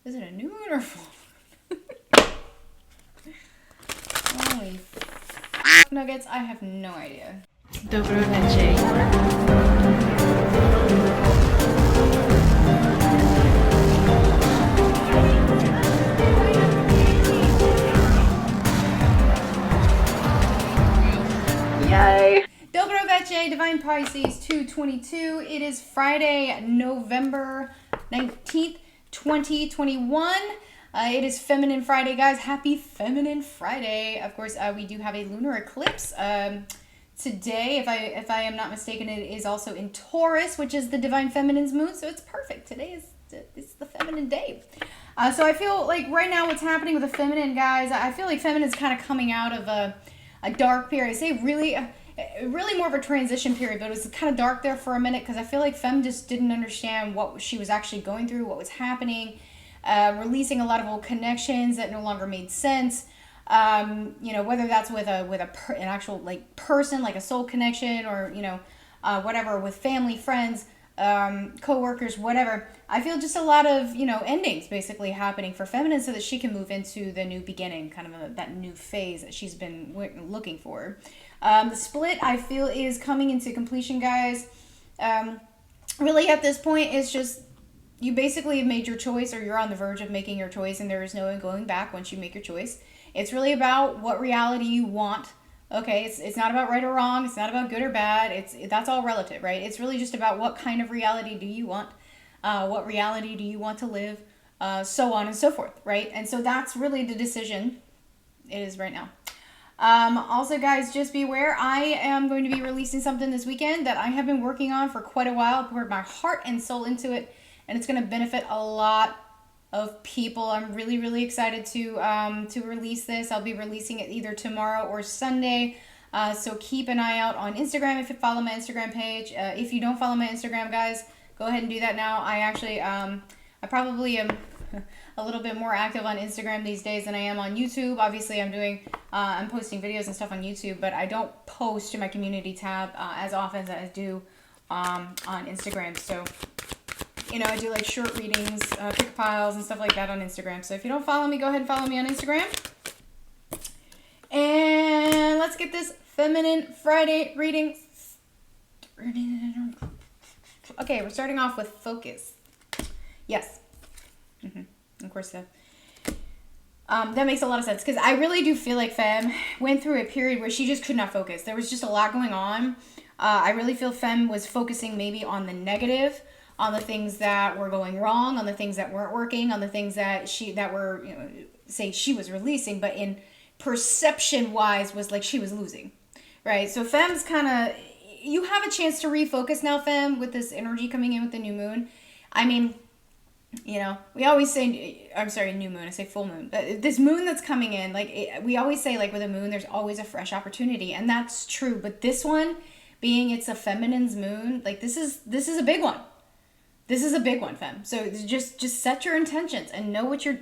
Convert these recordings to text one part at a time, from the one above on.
Is it a new moon or full moon? Holy nuggets, I have no idea. Dobro večer. Yay! Dobro večer, Divine Pisces 222. It is Friday, November 19th, 2021. It is Feminine Friday, guys. Happy Feminine Friday. Of course, we do have a lunar eclipse today. If I am not mistaken, it is also in Taurus, which is the Divine Feminine's moon. So it's perfect. Today is the feminine day. So I feel like right now what's happening with the feminine, guys, I feel like feminine's kind of coming out of a dark period. I say really more of a transition period, but it was kind of dark there for a minute because I feel like Femme just didn't understand what she was actually going through, what was happening. Releasing a lot of old connections that no longer made sense. Whether that's with an actual like person, like a soul connection, or whatever, with family, friends, co-workers, whatever. I feel just a lot of endings basically happening for feminine, so that she can move into the new beginning, kind of that new phase that she's been looking for. The split, I feel, is coming into completion, guys. Really, at this point, it's just, you basically have made your choice, or you're on the verge of making your choice, and there is no going back once you make your choice. It's really about what reality you want. Okay, it's not about right or wrong. It's not about good or bad. That's all relative, right? It's really just about what kind of reality do you want, what reality do you want to live, so on and so forth, right? And so that's really the decision it is right now. Also, guys, just be aware, I am going to be releasing something this weekend that I have been working on for quite a while. I poured my heart and soul into it, and it's going to benefit a lot of people. I'm really, really excited to release this. I'll be releasing it either tomorrow or Sunday. So keep an eye out on Instagram if you follow my Instagram page. If you don't follow my Instagram, guys, go ahead and do that now. I actually, I probably am a little bit more active on Instagram these days than I am on YouTube. Obviously, I'm posting videos and stuff on YouTube, but I don't post to my community tab as often as I do on Instagram. So I do like short readings, pick piles, and stuff like that on Instagram. So if you don't follow me, go ahead and follow me on Instagram. And let's get this Feminine Friday reading. Okay, we're starting off with focus. Yes. Of course, that makes a lot of sense, because I really do feel like Femme went through a period where she just could not focus. There was just a lot going on. I really feel Femme was focusing maybe on the negative, on the things that were going wrong, on the things that weren't working, on the things that were, say she was releasing, but in perception wise was like she was losing, right? So Femme's kind of, you have a chance to refocus now, Femme, with this energy coming in with the new moon. I mean, we always say, I'm sorry, new moon, I say full moon, but this moon that's coming in, we always say, like, with a moon, there's always a fresh opportunity, and that's true. But this one, being it's a feminine's moon, like, this is a big one. This is a big one, Femme. So just set your intentions and know what you're,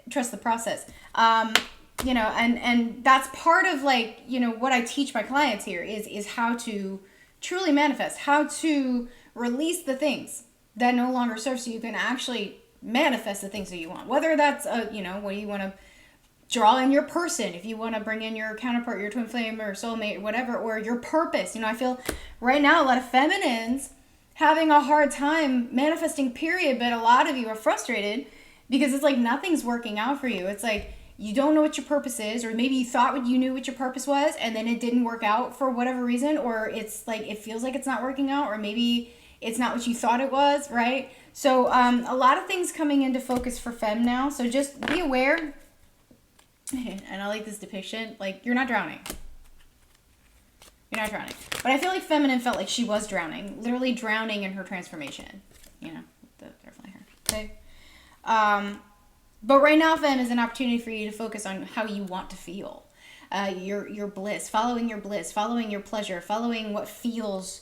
trust the process. And that's part of, like, what I teach my clients here is how to truly manifest, how to release the things that no longer serve, so you can actually manifest the things that you want. Whether that's, what you want to draw in your person, if you want to bring in your counterpart, your twin flame or soulmate, whatever, or your purpose. I feel right now a lot of feminines having a hard time manifesting, period, but a lot of you are frustrated because it's like nothing's working out for you. It's like you don't know what your purpose is, or maybe you thought you knew what your purpose was and then it didn't work out for whatever reason, or it's like it feels like it's not working out, or maybe it's not what you thought it was, right? So a lot of things coming into focus for Femme now, so just be aware. And I like this depiction, like, you're not drowning. You're not drowning. But I feel like Feminine felt like she was drowning. Literally drowning in her transformation. The butterfly hair. Okay? But right now, Femme, is an opportunity for you to focus on how you want to feel. Your bliss. Following your bliss. Following your pleasure. Following what feels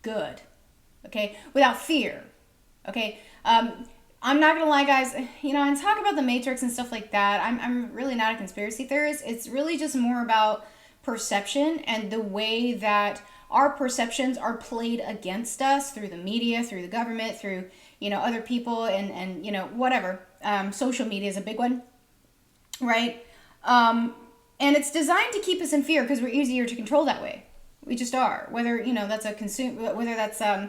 good. Okay? Without fear. Okay? I'm not gonna lie, guys, and talk about the Matrix and stuff like that. I'm really not a conspiracy theorist. It's really just more about perception and the way that our perceptions are played against us through the media, through the government, through, other people and whatever. social media is a big one, right? And it's designed to keep us in fear because we're easier to control that way. We just are. Whether, that's whether that's, I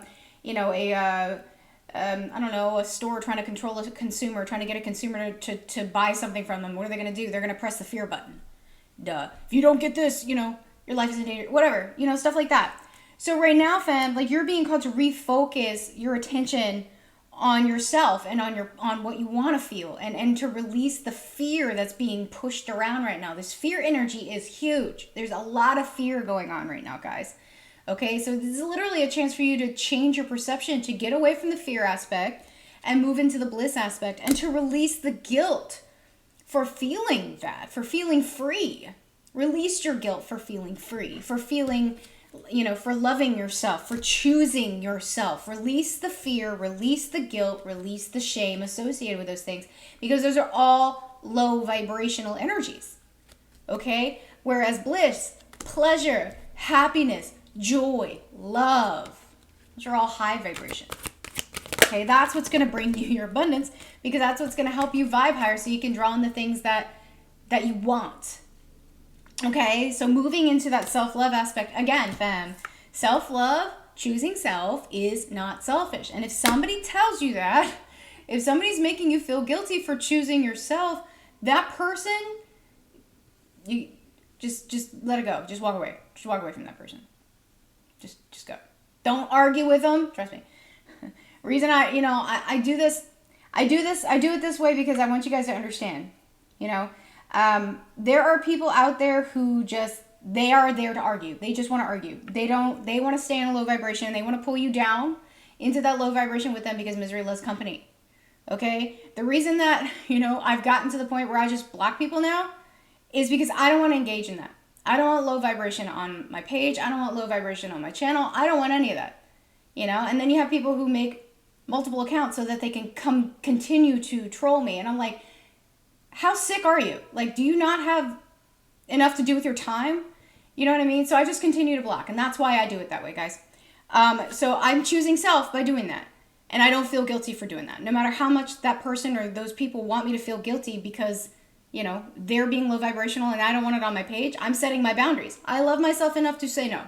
don't know, a store trying to control a consumer, trying to get a consumer to buy something from them. What are they going to do? They're going to press the fear button. Duh. If you don't get this, your life is in danger. Whatever, stuff like that. So right now, fam, like, you're being called to refocus your attention on yourself and on what you want to feel, and to release the fear that's being pushed around right now. This fear energy is huge. There's a lot of fear going on right now, guys. Okay, so this is literally a chance for you to change your perception, to get away from the fear aspect and move into the bliss aspect, and to release the guilt for feeling that, for feeling free. Release your guilt for feeling free, for feeling, for loving yourself, for choosing yourself. Release the fear, release the guilt, release the shame associated with those things, because those are all low vibrational energies. Okay? Whereas bliss, pleasure, happiness, joy, love, those are all high vibration. Okay? That's what's going to bring you your abundance, because that's what's going to help you vibe higher so you can draw in the things that you want. Okay, so moving into that self-love aspect, again, fam, self-love, choosing self, is not selfish. And if somebody tells you that, if somebody's making you feel guilty for choosing yourself, that person, you just let it go. Just walk away. Just walk away from that person. Just go. Don't argue with them. Trust me. Reason I do it this way because I want you guys to understand, there are people out there who they are there to argue. They just want to argue. They want to stay in a low vibration, and they want to pull you down into that low vibration with them, because misery loves company. Okay? The reason that, I've gotten to the point where I just block people now is because I don't want to engage in that. I don't want low vibration on my page. I don't want low vibration on my channel. I don't want any of that. And then you have people who make multiple accounts so that they can continue to troll me. And I'm like, how sick are you? Like, do you not have enough to do with your time? You know what I mean? So I just continue to block, and that's why I do it that way, guys. So I'm choosing self by doing that, and I don't feel guilty for doing that. No matter how much that person or those people want me to feel guilty because, they're being low vibrational and I don't want it on my page, I'm setting my boundaries. I love myself enough to say no.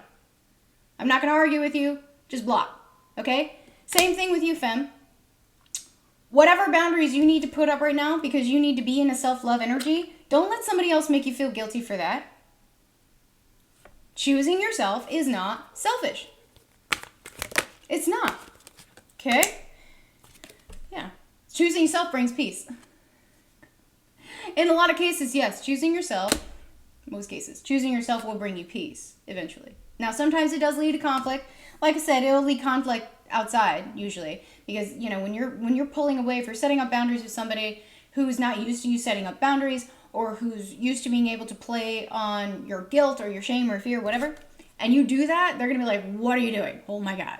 I'm not going to argue with you. Just block. Okay? Same thing with you, femme. Whatever boundaries you need to put up right now because you need to be in a self-love energy, don't let somebody else make you feel guilty for that. Choosing yourself is not selfish. It's not. Okay? Yeah. Choosing yourself brings peace. In a lot of cases, yes, choosing yourself, most cases, choosing yourself will bring you peace eventually. Now, sometimes it does lead to conflict. Like I said, it'll lead conflict outside usually, because when you're pulling away, if you're setting up boundaries with somebody who's not used to you setting up boundaries, or who's used to being able to play on your guilt or your shame or fear, whatever, and you do that, they're gonna be like, what are you doing? Oh my God,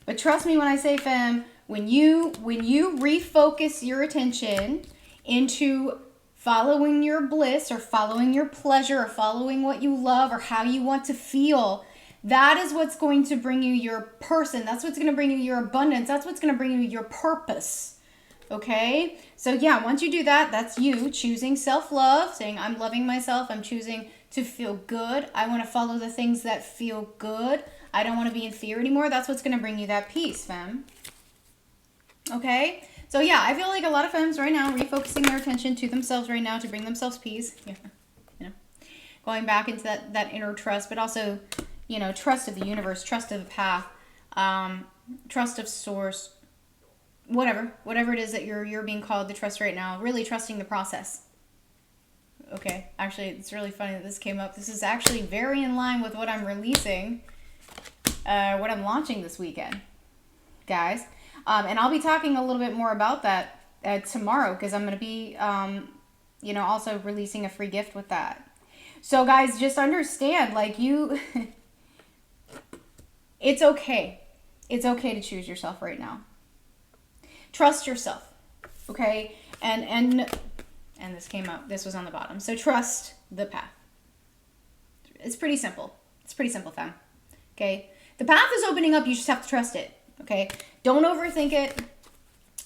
But trust me when I say, femme, when you refocus your attention into following your bliss, or following your pleasure, or following what you love, or how you want to feel, that is what's going to bring you your person. That's what's going to bring you your abundance. That's what's going to bring you your purpose. Okay? So yeah, once you do that, that's you choosing self-love, saying, I'm loving myself. I'm choosing to feel good. I want to follow the things that feel good. I don't want to be in fear anymore. That's what's going to bring you that peace, femme. Okay? So yeah, I feel like a lot of femmes right now refocusing their attention to themselves right now to bring themselves peace. Yeah. Going back into that inner trust, but also, trust of the universe, trust of the path, trust of source, whatever it is that you're being called to trust right now, really trusting the process. Okay, actually, it's really funny that this came up. This is actually very in line with what I'm releasing, what I'm launching this weekend, guys. And I'll be talking a little bit more about that tomorrow, because I'm going to be, also releasing a free gift with that. So guys, just understand, it's okay. It's okay to choose yourself right now. Trust yourself, okay? And this came up, this was on the bottom. So trust the path. It's pretty simple. It's pretty simple, fam. Okay? The path is opening up, you just have to trust it. Okay? Don't overthink it.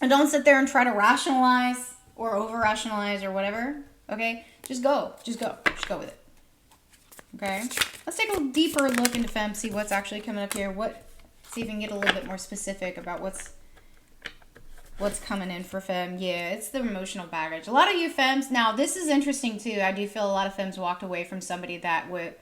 And don't sit there and try to rationalize or over-rationalize or whatever, okay? Just go. Just go. Just go with it. Okay? Let's take a deeper look into Femme, see what's actually coming up here. See if we can get a little bit more specific about what's coming in for Femme. Yeah, it's the emotional baggage. A lot of you Femmes, now this is interesting too. I do feel a lot of Femmes walked away from somebody that would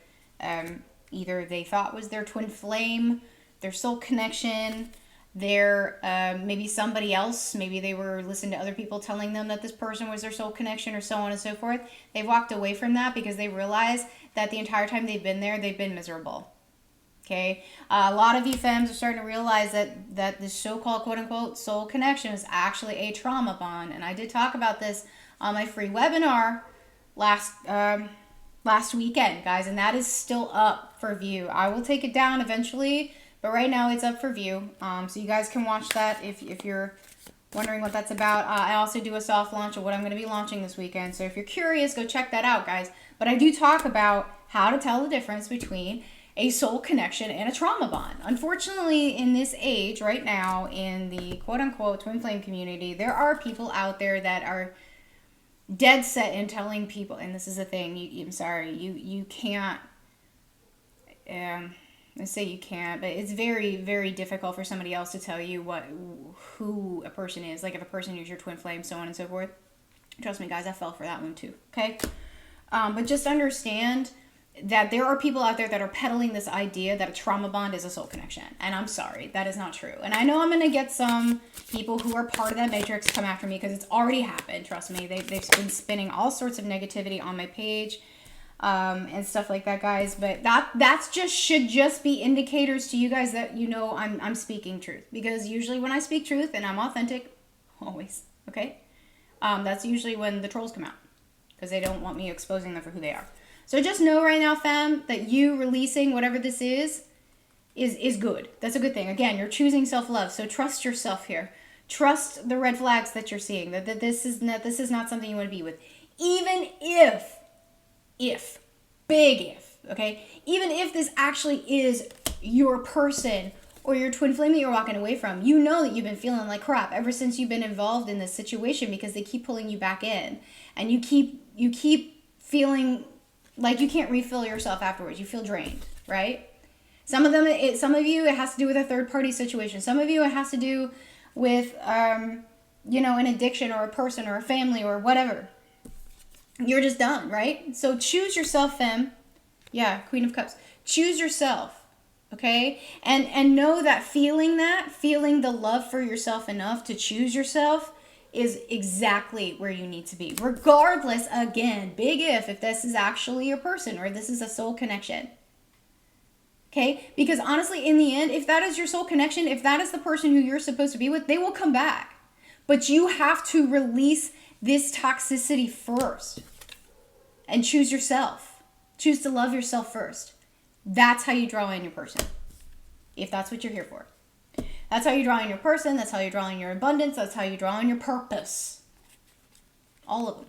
either they thought was their twin flame, their soul connection, their maybe somebody else. Maybe they were listening to other people telling them that this person was their soul connection or so on and so forth. They walked away from that because they realized that the entire time they've been there, they've been miserable. Okay, a lot of you Femmes are starting to realize that this so-called quote-unquote soul connection is actually a trauma bond. And I did talk about this on my free webinar last weekend, guys, and that is still up for view. I will take it down eventually, but right now it's up for view. So you guys can watch that if you're wondering what that's about. I also do a soft launch of what I'm going to be launching this weekend. So if you're curious, go check that out, guys. But I do talk about how to tell the difference between a soul connection and a trauma bond. Unfortunately, in this age right now, in the quote-unquote twin flame community, there are people out there that are dead set in telling people, and this is the thing, I'm sorry, you can't, let's say you can't, but it's very, very difficult for somebody else to tell you who a person is. Like if a person is your twin flame, so on and so forth. Trust me, guys, I fell for that one too, okay? But just understand that there are people out there that are peddling this idea that a trauma bond is a soul connection. And I'm sorry, that is not true. And I know I'm going to get some people who are part of that matrix come after me because it's already happened. Trust me, they've been spinning all sorts of negativity on my page and stuff like that, guys. But that's should just be indicators to you guys that you know I'm speaking truth. Because usually when I speak truth and I'm authentic, always, okay? That's usually when the trolls come out because they don't want me exposing them for who they are. So just know right now, Femme, that you releasing whatever this is good. That's a good thing. Again, you're choosing self-love. So trust yourself here. Trust the red flags that you're seeing. That this is not something you want to be with. Even if, big if, okay? Even if this actually is your person or your twin flame that you're walking away from, you know that you've been feeling like crap ever since you've been involved in this situation because they keep pulling you back in. And you keep feeling like you can't refill yourself afterwards. You feel drained, right? Some of you, it has to do with a third-party situation. Some of you, it has to do with, an addiction or a person or a family or whatever. You're just done, right? So choose yourself, Femme. Yeah, Queen of Cups. Choose yourself, okay? And know that feeling the love for yourself enough to choose yourself is exactly where you need to be. Regardless, again, big if this is actually your person or this is a soul connection. Okay? Because honestly, in the end, if that is your soul connection, if that is the person who you're supposed to be with, they will come back. But you have to release this toxicity first. And choose yourself. Choose to love yourself first. That's how you draw in your person. If that's what you're here for. That's how you draw in your person. That's how you draw in your abundance. That's how you draw in your purpose. All of them.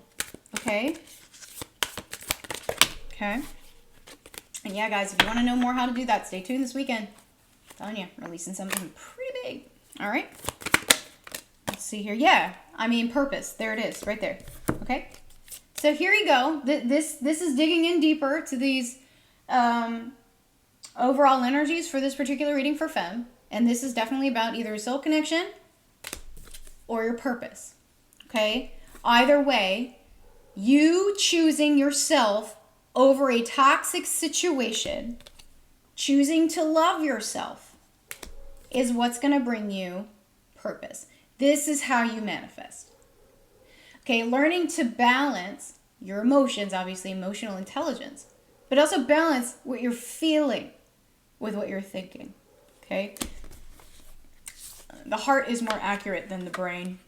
Okay? Okay? And yeah, guys, if you want to know more how to do that, stay tuned this weekend. I'm telling you, I'm releasing something pretty big. All right? Let's see here. Yeah, I mean purpose. There it is, right there. Okay? So here you go. This is digging in deeper to these overall energies for this particular reading for Femme. And this is definitely about either a soul connection or your purpose. Okay? Either way, you choosing yourself over a toxic situation, choosing to love yourself, is what's going to bring you purpose. This is how you manifest. Okay? Learning to balance your emotions, obviously emotional intelligence, but also balance what you're feeling with what you're thinking. Okay? The heart is more accurate than the brain.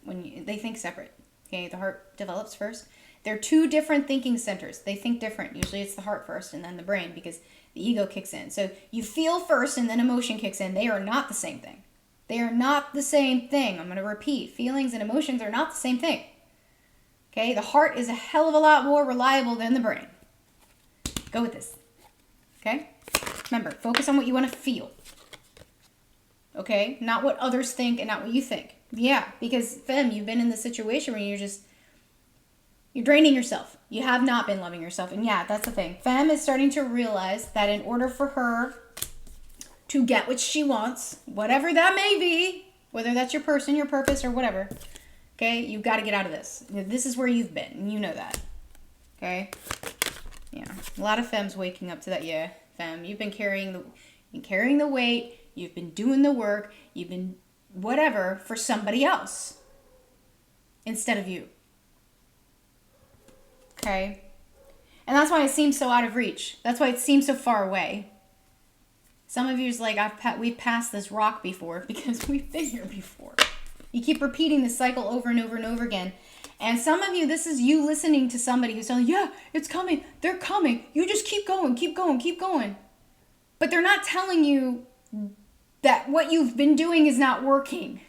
They think separate. Okay, the heart develops first. They're two different thinking centers. They think different. Usually it's the heart first and then the brain because the ego kicks in. So you feel first and then emotion kicks in. They are not the same thing. They are not the same thing. I'm going to repeat. Feelings and emotions are not the same thing. Okay, the heart is a hell of a lot more reliable than the brain. Go with this. Okay? Remember, focus on what you want to feel. okay? Not what others think and not what you think. Yeah, because Femme, you've been in the situation where you're draining yourself. You have not been loving yourself. And yeah, that's the thing. Femme is starting to realize that in order for her to get what she wants, whatever that may be, whether that's your person, your purpose, or whatever, okay, you've got to get out of this. This is where you've been, and you know that. Okay? Yeah. A lot of Femmes waking up to that. Yeah, Femme, you've been carrying the weight, you've been doing the work, you've been whatever for somebody else instead of you. Okay? And that's why it seems so out of reach. That's why it seems so far away. Some of you's like, we've passed this rock before because we've been here before. You keep repeating the cycle over and over and over again. And some of you, this is you listening to somebody who's telling you, yeah, it's coming. They're coming. You just keep going, keep going, keep going. But they're not telling you that what you've been doing is not working.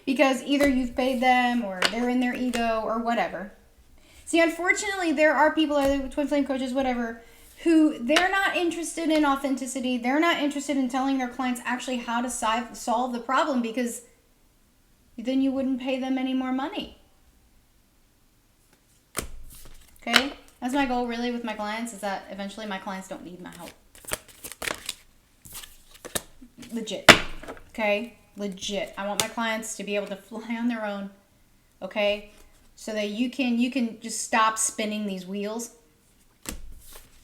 Because either you've paid them or they're in their ego or whatever. See, unfortunately, there are people, twin flame coaches, whatever, who they're not interested in authenticity. They're not interested in telling their clients actually how to solve the problem, because then you wouldn't pay them any more money. Okay? That's my goal really with my clients, is that eventually my clients don't need my help. Legit. Okay? Legit. I want my clients to be able to fly on their own. Okay? So that you can just stop spinning these wheels.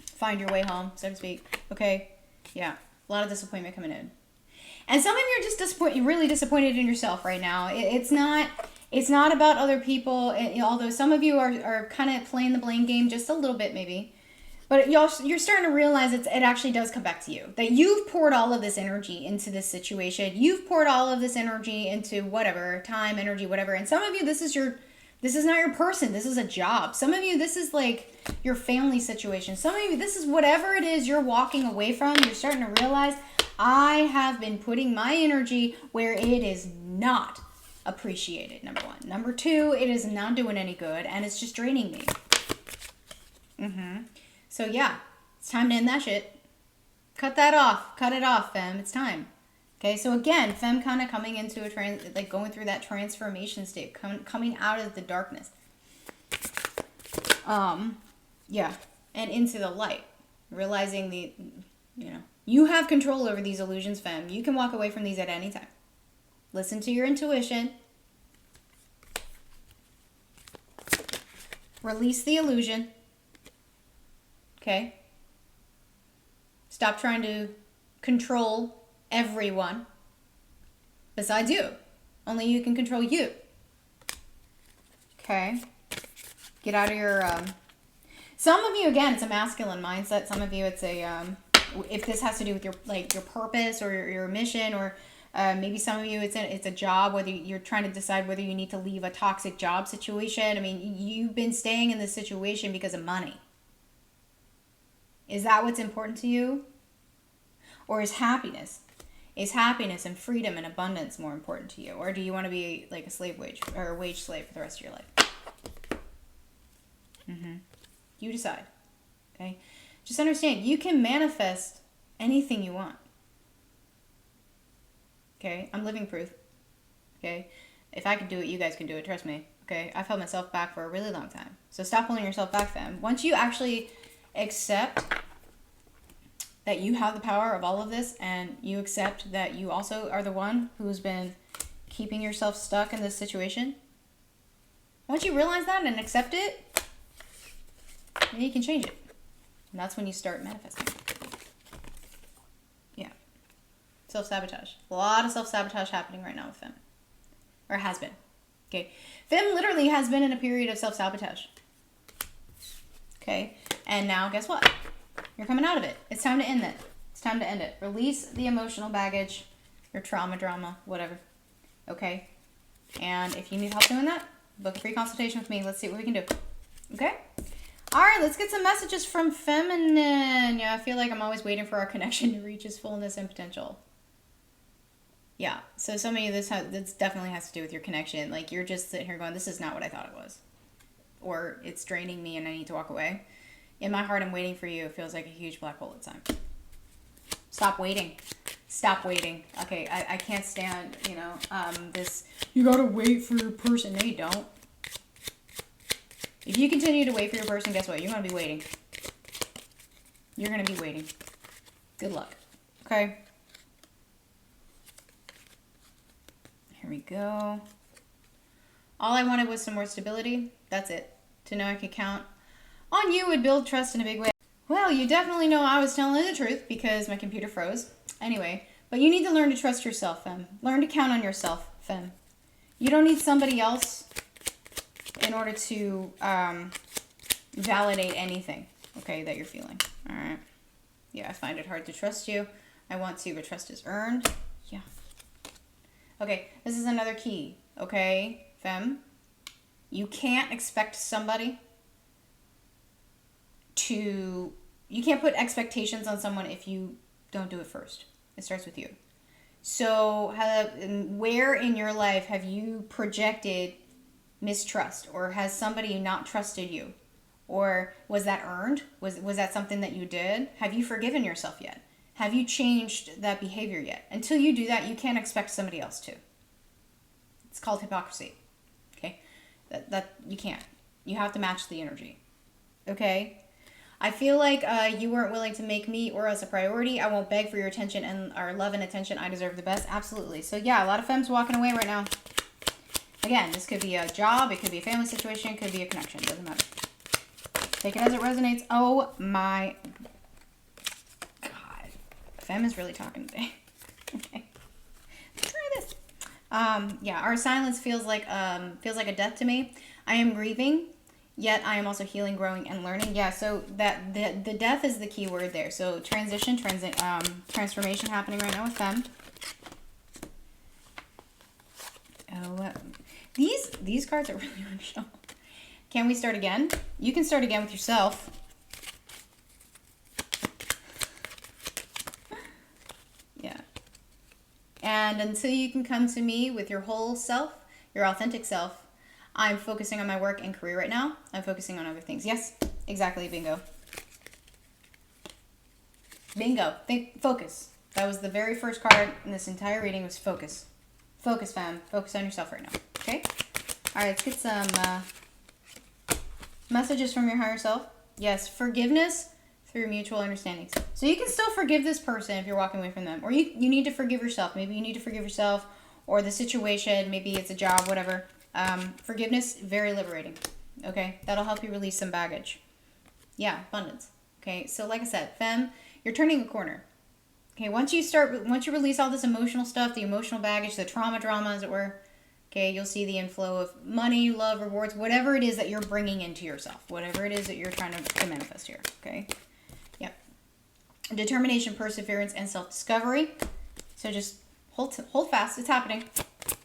Find your way home, so to speak. Okay? Yeah. A lot of disappointment coming in. And some of you are just really disappointed in yourself right now. It's not about other people, although some of you are kind of playing the blame game just a little bit maybe. But you're starting to realize it actually does come back to you. That you've poured all of this energy into this situation. You've poured all of this energy into whatever, time, energy, whatever. And some of you, this is not your person. This is a job. Some of you, this is like your family situation. Some of you, this is whatever it is you're walking away from. You're starting to realize, I have been putting my energy where it is not appreciated, number one. Number two, it is not doing any good, and it's just draining me. So yeah, it's time to end that shit. Cut that off. Cut it off, Femme. It's time. Okay, so again, Femme kind of coming into going through that transformation state, coming out of the darkness. Yeah, and into the light. Realizing you have control over these illusions, Femme. You can walk away from these at any time. Listen to your intuition. Release the illusion. Okay? Stop trying to control everyone besides you. Only you can control you. Okay? Get out of your... Some of you, again, it's a masculine mindset. Some of you, it's a... if this has to do with your purpose or your mission, or maybe some of you it's a job, whether you're trying to decide whether you need to leave a toxic job situation. I mean, you've been staying in this situation because of money. Is that what's important to you? Or is happiness and freedom and abundance more important to you? Or do you want to be like a wage slave for the rest of your life? You decide. Okay? Just understand, you can manifest anything you want. Okay? I'm living proof. Okay? If I can do it, you guys can do it. Trust me. Okay? I've held myself back for a really long time. So stop holding yourself back, Femme. Once you actually accept that you have the power of all of this, and you accept that you also are the one who's been keeping yourself stuck in this situation, once you realize that and accept it, then you can change it. And that's when you start manifesting. Yeah. Self-sabotage. A lot of self-sabotage happening right now with Femme. Or has been. Okay. Femme literally has been in a period of self-sabotage. Okay. And now, guess what? You're coming out of it. It's time to end it. It's time to end it. Release the emotional baggage, your trauma, drama, whatever. Okay? And if you need help doing that, book a free consultation with me. Let's see what we can do. Okay? All right, let's get some messages from Feminine. Yeah, I feel like I'm always waiting for our connection to reach its fullness and potential. Yeah, so some of you, this definitely has to do with your connection. Like, you're just sitting here going, this is not what I thought it was. Or it's draining me and I need to walk away. In my heart, I'm waiting for you. It feels like a huge black hole at time. Stop waiting. Stop waiting. Okay, I can't stand, you know, this, you gotta wait for your person. No, you don't. If you continue to wait for your person, guess what? You're gonna be waiting. You're gonna be waiting. Good luck. Okay? Here we go. All I wanted was some more stability. That's it. To know I could count on you would build trust in a big way. Well, you definitely know I was telling the truth because my computer froze. Anyway, but you need to learn to trust yourself, Femme. Learn to count on yourself, Femme. You don't need somebody else in order to validate anything, okay, that you're feeling. All right. Yeah, I find it hard to trust you. I want to, but trust is earned. Yeah. Okay, this is another key, okay, Femme? You can't expect somebody to... You can't put expectations on someone if you don't do it first. It starts with you. So where in your life have you projected mistrust? Or has somebody not trusted you? Or was that earned? Was that something that you did? Have you forgiven yourself yet? Have you changed that behavior yet? Until you do that, you can't expect somebody else to. It's called hypocrisy. Okay? That you can't. You have to match the energy. Okay? I feel like you weren't willing to make me or us a priority. I won't beg for your attention and our love and attention. I deserve the best. Absolutely. So yeah, a lot of femmes walking away right now. Again, this could be a job. It could be a family situation. It could be a connection. Doesn't matter. Take it as it resonates. Oh my God. Femme is really talking today. Okay. Let's try this. Yeah, our silence feels like a death to me. I am grieving. Yet I am also healing, growing, and learning. Yeah, so that the death is the key word there. So transformation happening right now with Femme. Oh, these cards are really unusual. Can we start again? You can start again with yourself. Yeah. And until you can come to me with your whole self, your authentic self, I'm focusing on my work and career right now. I'm focusing on other things. Yes, exactly. Bingo. Bingo. Focus. That was the very first card in this entire reading was focus. Focus, Femme. Focus on yourself right now. Okay? All right, let's get some messages from your higher self. Yes, forgiveness through mutual understandings. So you can still forgive this person if you're walking away from them. Or you need to forgive yourself. Maybe you need to forgive yourself or the situation. Maybe it's a job, whatever. Forgiveness, very liberating. Okay, that'll help you release some baggage. Yeah, abundance. Okay, so like I said, Femme, you're turning a corner. Okay, once you release all this emotional stuff, the emotional baggage, the drama, as it were, okay, you'll see the inflow of money, love, rewards, whatever it is that you're bringing into yourself, whatever it is that you're trying to manifest here. Okay, yep. Determination, perseverance, and self-discovery. So just hold fast. It's happening.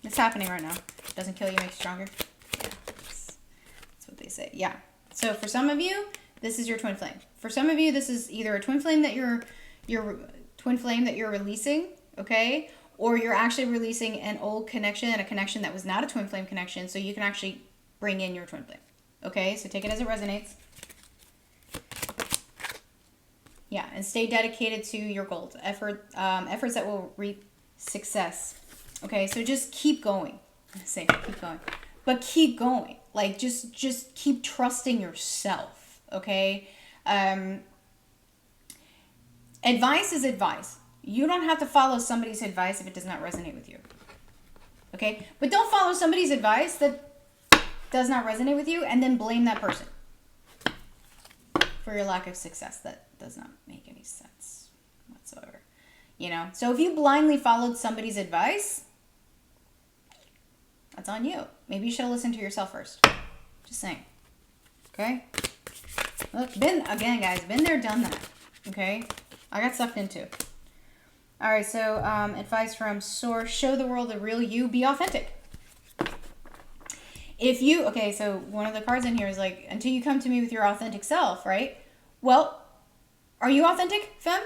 It's happening right now. Doesn't kill you, makes you stronger. Yeah, that's what they say. Yeah. So for some of you, this is your twin flame. For some of you, this is either a twin flame that you're releasing, okay, or you're actually releasing an old connection and a connection that was not a twin flame connection, so you can actually bring in your twin flame. Okay, so take it as it resonates. Yeah, and stay dedicated to your goals. Efforts that will reap success. Okay, so just keep going. Keep going. But keep going. Like, just keep trusting yourself, okay? Advice is advice. You don't have to follow somebody's advice if it does not resonate with you, okay? But don't follow somebody's advice that does not resonate with you and then blame that person for your lack of success. That does not make any sense whatsoever, you know? So if you blindly followed somebody's advice, that's on you. Maybe you should have listened to yourself first. Just saying. Okay? Look, guys, been there, done that. Okay? I got sucked into. Alright, so advice from Source. Show the world the real you. Be authentic. Okay, so one of the cards in here is like, until you come to me with your authentic self, right? Well, are you authentic, Femme?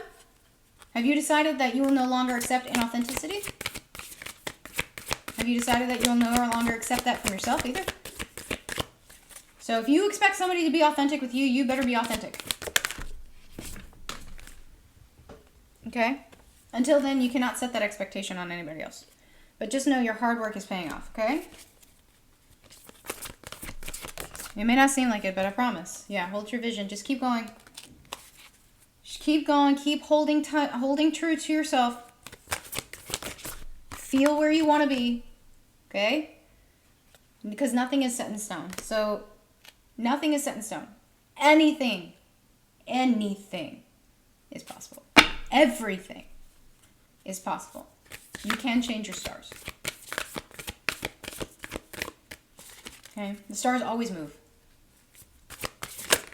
Have you decided that you will no longer accept inauthenticity? Have you decided that you'll no longer accept that from yourself either? So if you expect somebody to be authentic with you, you better be authentic. Okay? Until then, you cannot set that expectation on anybody else. But just know your hard work is paying off, okay? It may not seem like it, but I promise. Yeah, hold your vision. Just keep going. Just keep going. Keep holding true to yourself. Feel where you want to be, okay? Because nothing is set in stone. So, nothing is set in stone. Anything is possible. Everything is possible. You can change your stars. Okay? The stars always move.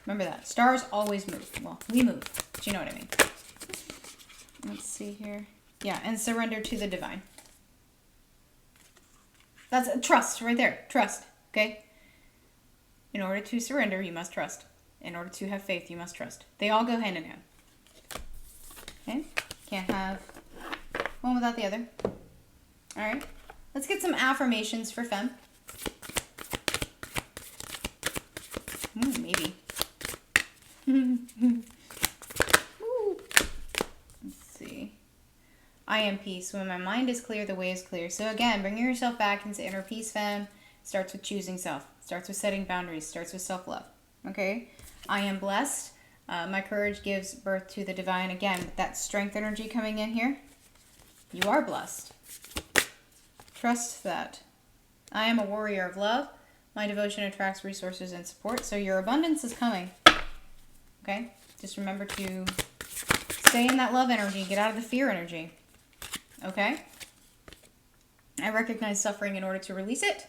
Remember that. Stars always move. Well, we move. But you know what I mean. Let's see here. Yeah, and surrender to the divine. That's trust right there. Trust. Okay? In order to surrender, you must trust. In order to have faith, you must trust. They all go hand in hand. Okay? Can't have one without the other. Alright? Let's get some affirmations for Femme. Maybe. Let's see. I am peace. When my mind is clear, the way is clear. So again, bringing yourself back into inner peace, Femme, starts with choosing self. Starts with setting boundaries. Starts with self-love. Okay? I am blessed. My courage gives birth to the divine. Again, with that strength energy coming in here. You are blessed. Trust that. I am a warrior of love. My devotion attracts resources and support. So your abundance is coming. Okay? Just remember to stay in that love energy. Get out of the fear energy. Okay? I recognize suffering in order to release it.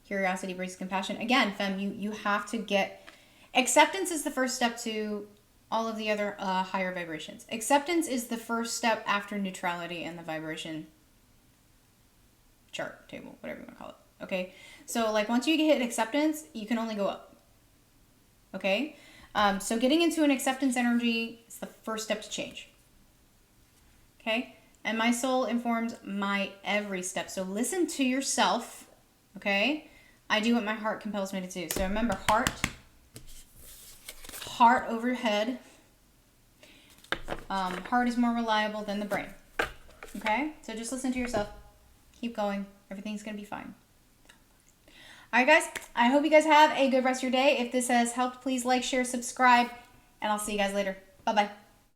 Curiosity breeds compassion. Again, Femme, you have to get... Acceptance is the first step to all of the other higher vibrations. Acceptance is the first step after neutrality and the vibration chart, table, whatever you want to call it. Okay? So, like, once you hit acceptance, you can only go up. Okay? So getting into an acceptance energy is the first step to change. Okay? And my soul informs my every step. So listen to yourself. Okay? I do what my heart compels me to do. So remember, heart over head. Heart is more reliable than the brain. Okay? So just listen to yourself. Keep going. Everything's going to be fine. Alright guys, I hope you guys have a good rest of your day. If this has helped, please like, share, subscribe, and I'll see you guys later. Bye-bye.